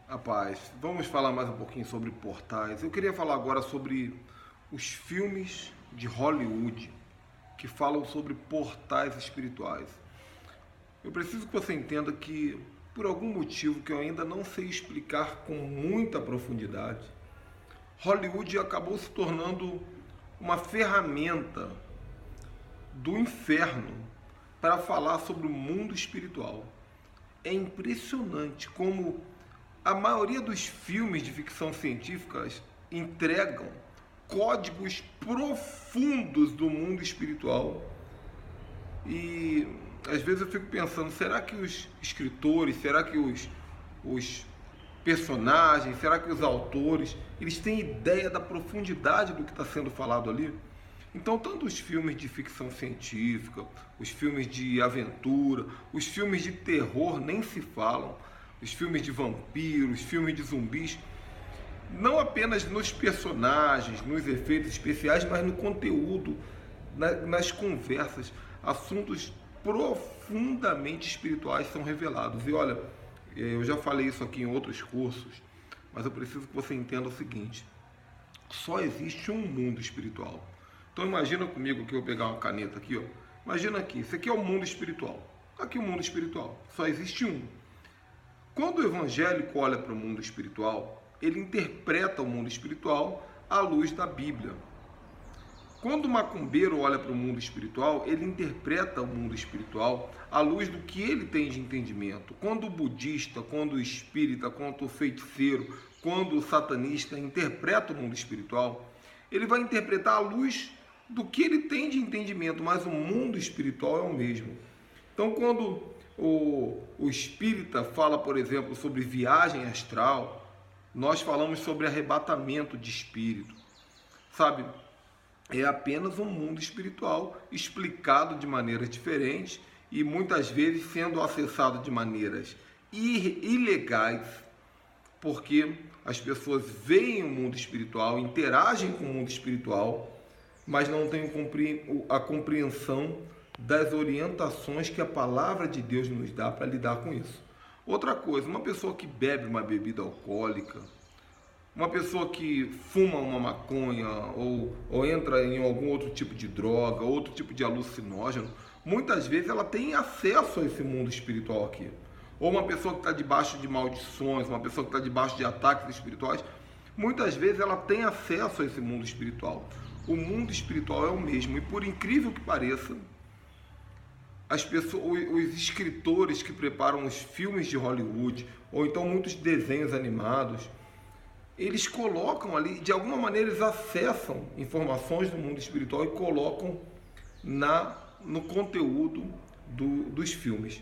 Rapaz, vamos falar mais um pouquinho sobre portais. Eu queria falar agora sobre os filmes de Hollywood que falam sobre portais espirituais. Eu preciso que você entenda que, por algum motivo que eu ainda não sei explicar com muita profundidade, Hollywood acabou se tornando uma ferramenta do inferno para falar sobre o mundo espiritual. É impressionante como a maioria dos filmes de ficção científica entregam códigos profundos do mundo espiritual. E às vezes eu fico pensando, será que os escritores, será que os personagens, será que os autores, eles têm ideia da profundidade do que está sendo falado ali? Então, tanto os filmes de ficção científica, os filmes de aventura, os filmes de terror nem se falam, os filmes de vampiros, filmes de zumbis, não apenas nos personagens, nos efeitos especiais, mas no conteúdo, nas conversas, assuntos profundamente espirituais são revelados. E olha, eu já falei isso aqui em outros cursos, mas eu preciso que você entenda o seguinte: só existe um mundo espiritual. Então imagina comigo que eu vou pegar uma caneta aqui, ó. Imagina aqui, isso aqui é o mundo espiritual. Aqui é o mundo espiritual, só existe um. Quando o evangélico olha para o mundo espiritual, ele interpreta o mundo espiritual à luz da Bíblia. Quando o macumbeiro olha para o mundo espiritual, ele interpreta o mundo espiritual à luz do que ele tem de entendimento. Quando o budista, quando o espírita, quando o feiticeiro, quando o satanista interpreta o mundo espiritual, ele vai interpretar à luz do que ele tem de entendimento, mas o mundo espiritual é o mesmo. Então, quando o espírita fala, por exemplo, sobre viagem astral, nós falamos sobre arrebatamento de espírito. Sabe, é apenas um mundo espiritual explicado de maneiras diferentes e muitas vezes sendo acessado de maneiras ilegais, porque as pessoas veem o mundo espiritual, interagem com o mundo espiritual, mas não têm a compreensão das orientações que a palavra de Deus nos dá para lidar com isso. Outra coisa, uma pessoa que bebe uma bebida alcoólica, uma pessoa que fuma uma maconha ou entra em algum outro tipo de droga, outro tipo de alucinógeno, muitas vezes ela tem acesso a esse mundo espiritual aqui. Ou uma pessoa que está debaixo de maldições, uma pessoa que está debaixo de ataques espirituais, muitas vezes ela tem acesso a esse mundo espiritual. O mundo espiritual é o mesmo e, por incrível que pareça, as pessoas, os escritores que preparam os filmes de Hollywood, ou então muitos desenhos animados, eles colocam ali, de alguma maneira eles acessam informações do mundo espiritual e colocam no conteúdo dos filmes.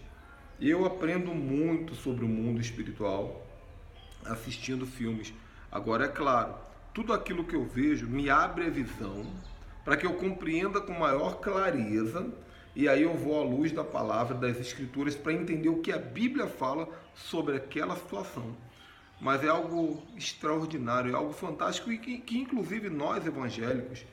Eu aprendo muito sobre o mundo espiritual assistindo filmes. Agora, é claro, tudo aquilo que eu vejo me abre a visão para que eu compreenda com maior clareza, e aí eu vou à luz da palavra, das escrituras, para entender o que a Bíblia fala sobre aquela situação. Mas é algo extraordinário, é algo fantástico e que inclusive nós evangélicos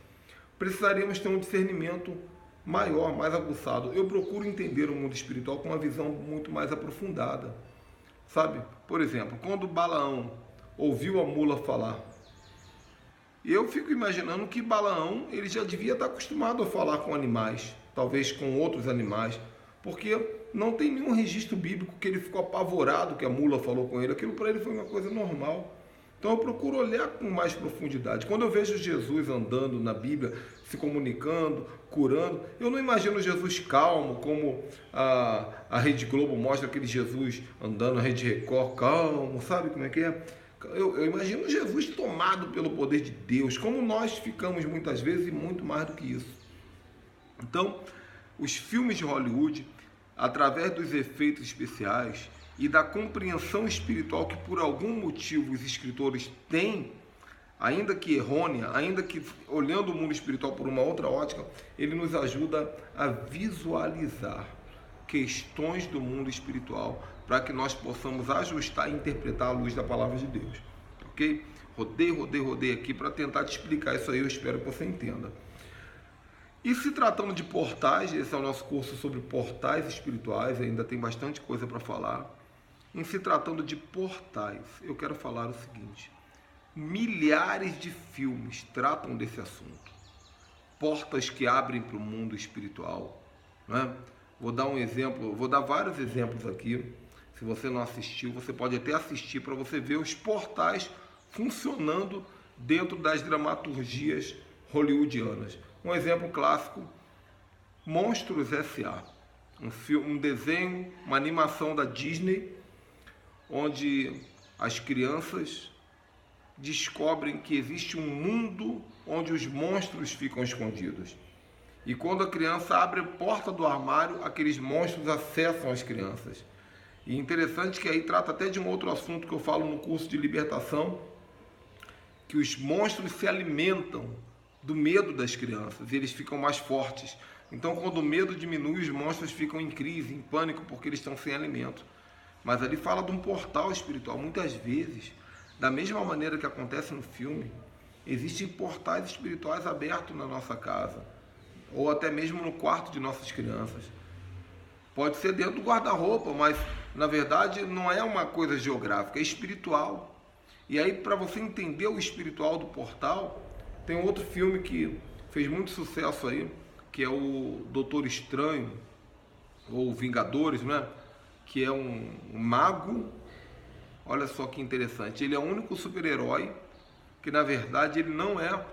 precisaríamos ter um discernimento maior, mais aguçado. Eu procuro entender o mundo espiritual com uma visão muito mais aprofundada. Sabe? Por exemplo, quando Balaão ouviu a mula falar, eu fico imaginando que Balaão ele já devia estar acostumado a falar com animais, talvez com outros animais, porque não tem nenhum registro bíblico que ele ficou apavorado que a mula falou com ele. Aquilo para ele foi uma coisa normal. Então eu procuro olhar com mais profundidade. Quando eu vejo Jesus andando na Bíblia, se comunicando, curando, eu não imagino Jesus calmo, como a Rede Globo mostra aquele Jesus andando, a Rede Record, calmo, sabe como é que é? Eu imagino Jesus tomado pelo poder de Deus, como nós ficamos muitas vezes e muito mais do que isso. Então, os filmes de Hollywood, através dos efeitos especiais e da compreensão espiritual que por algum motivo os escritores têm, ainda que errônea, ainda que olhando o mundo espiritual por uma outra ótica, ele nos ajuda a visualizar questões do mundo espiritual para que nós possamos ajustar e interpretar à luz da palavra de Deus. Ok? Rodei aqui para tentar te explicar isso aí, eu espero que você entenda. E se tratando de portais, esse é o nosso curso sobre portais espirituais, ainda tem bastante coisa para falar. Em se tratando de portais, eu quero falar o seguinte: milhares de filmes tratam desse assunto. Portas que abrem para o mundo espiritual, né? Vou dar um exemplo, vou dar vários exemplos aqui. Se você não assistiu, você pode até assistir para você ver os portais funcionando dentro das dramaturgias hollywoodianas. Um exemplo clássico: Monstros S.A., um desenho, uma animação da Disney, onde as crianças descobrem que existe um mundo onde os monstros ficam escondidos. E quando a criança abre a porta do armário, aqueles monstros acessam as crianças. E interessante que aí trata até de um outro assunto que eu falo no curso de libertação, que os monstros se alimentam do medo das crianças e eles ficam mais fortes. Então, quando o medo diminui, os monstros ficam em crise, em pânico, porque eles estão sem alimento. Mas ali fala de um portal espiritual. Muitas vezes, da mesma maneira que acontece no filme, existem portais espirituais abertos na nossa casa, ou até mesmo no quarto de nossas crianças. Pode ser dentro do guarda-roupa, mas na verdade não é uma coisa geográfica, é espiritual. E aí, para você entender o espiritual do portal, tem outro filme que fez muito sucesso aí, que é o Doutor Estranho, ou Vingadores, né? Que é um mago. Olha só que interessante, ele é o único super-herói que na verdade ele não é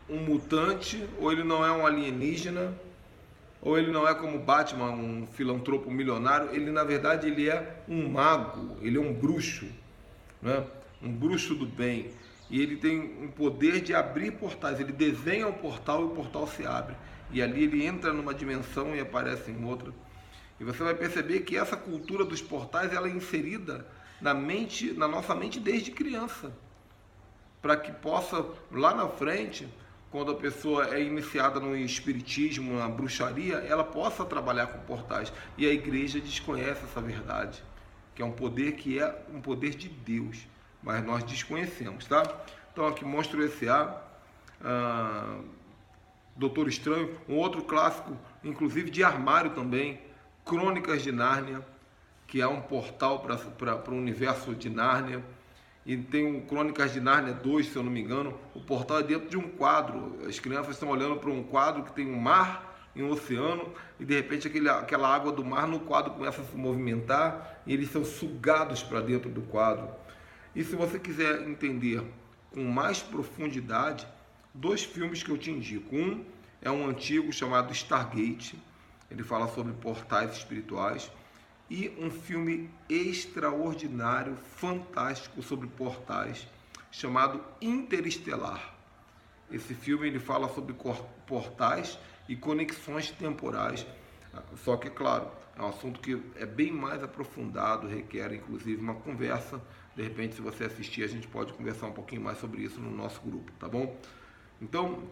um mutante, ou ele não é um alienígena, ou ele não é como Batman, um filantropo milionário. Ele na verdade ele é um mago, ele é um bruxo, né? Um bruxo do bem, e ele tem um poder de abrir portais. Ele desenha um portal e o portal se abre, e ali ele entra numa dimensão e aparece em outra. E você vai perceber que essa cultura dos portais, ela é inserida na nossa mente desde criança, para que possa, lá na frente, quando a pessoa é iniciada no espiritismo, na bruxaria, ela possa trabalhar com portais. E a igreja desconhece essa verdade, que é um poder de Deus, mas nós desconhecemos, tá? Então aqui Monstro S.A., Doutor Estranho, um outro clássico, inclusive de armário também, Crônicas de Nárnia, que é um portal para o universo de Nárnia. E tem o Crônicas de Nárnia 2, se eu não me engano. O portal é dentro de um quadro. As crianças estão olhando para um quadro que tem um mar e um oceano, e de repente aquela água do mar no quadro começa a se movimentar e eles são sugados para dentro do quadro. E se você quiser entender com mais profundidade, 2 filmes que eu te indico. Um é um antigo chamado Stargate, ele fala sobre portais espirituais, e um filme extraordinário, fantástico, sobre portais, chamado Interestelar. Esse filme ele fala sobre portais e conexões temporais, só que, é claro, é um assunto que é bem mais aprofundado, requer inclusive uma conversa. De repente, se você assistir, a gente pode conversar um pouquinho mais sobre isso no nosso grupo, tá bom? Então,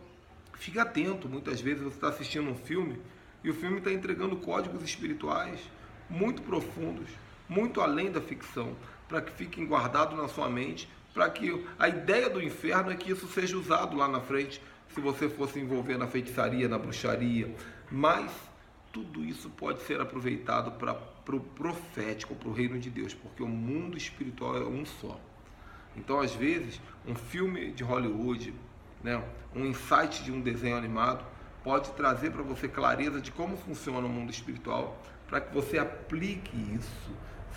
fique atento. Muitas vezes você está assistindo um filme e o filme está entregando códigos espirituais muito profundos, muito além da ficção, para que fiquem guardados na sua mente, para que a ideia do inferno é que isso seja usado lá na frente, se você fosse envolver na feitiçaria, na bruxaria. Mas tudo isso pode ser aproveitado para o profético, para o reino de Deus, porque o mundo espiritual é um só. Então, às vezes, um filme de Hollywood, né, um insight de um desenho animado, pode trazer para você clareza de como funciona o mundo espiritual, para que você aplique isso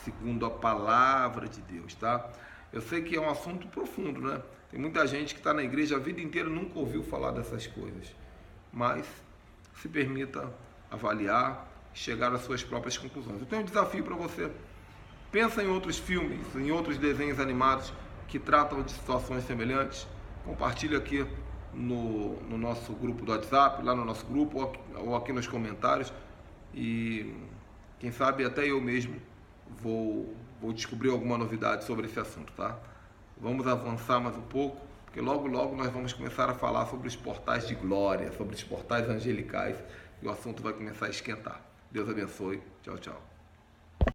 segundo a palavra de Deus, tá? Eu sei que é um assunto profundo, né? Tem muita gente que está na igreja a vida inteira e nunca ouviu falar dessas coisas. Mas se permita avaliar, chegar às suas próprias conclusões. Eu tenho um desafio para você. Pensa em outros filmes, em outros desenhos animados que tratam de situações semelhantes. Compartilhe aqui no nosso grupo do WhatsApp, lá no nosso grupo, ou aqui nos comentários. E quem sabe até eu mesmo vou descobrir alguma novidade sobre esse assunto, tá? Vamos avançar mais um pouco, porque logo nós vamos começar a falar sobre os portais de glória, sobre os portais angelicais, e o assunto vai começar a esquentar. Deus abençoe. Tchau, tchau.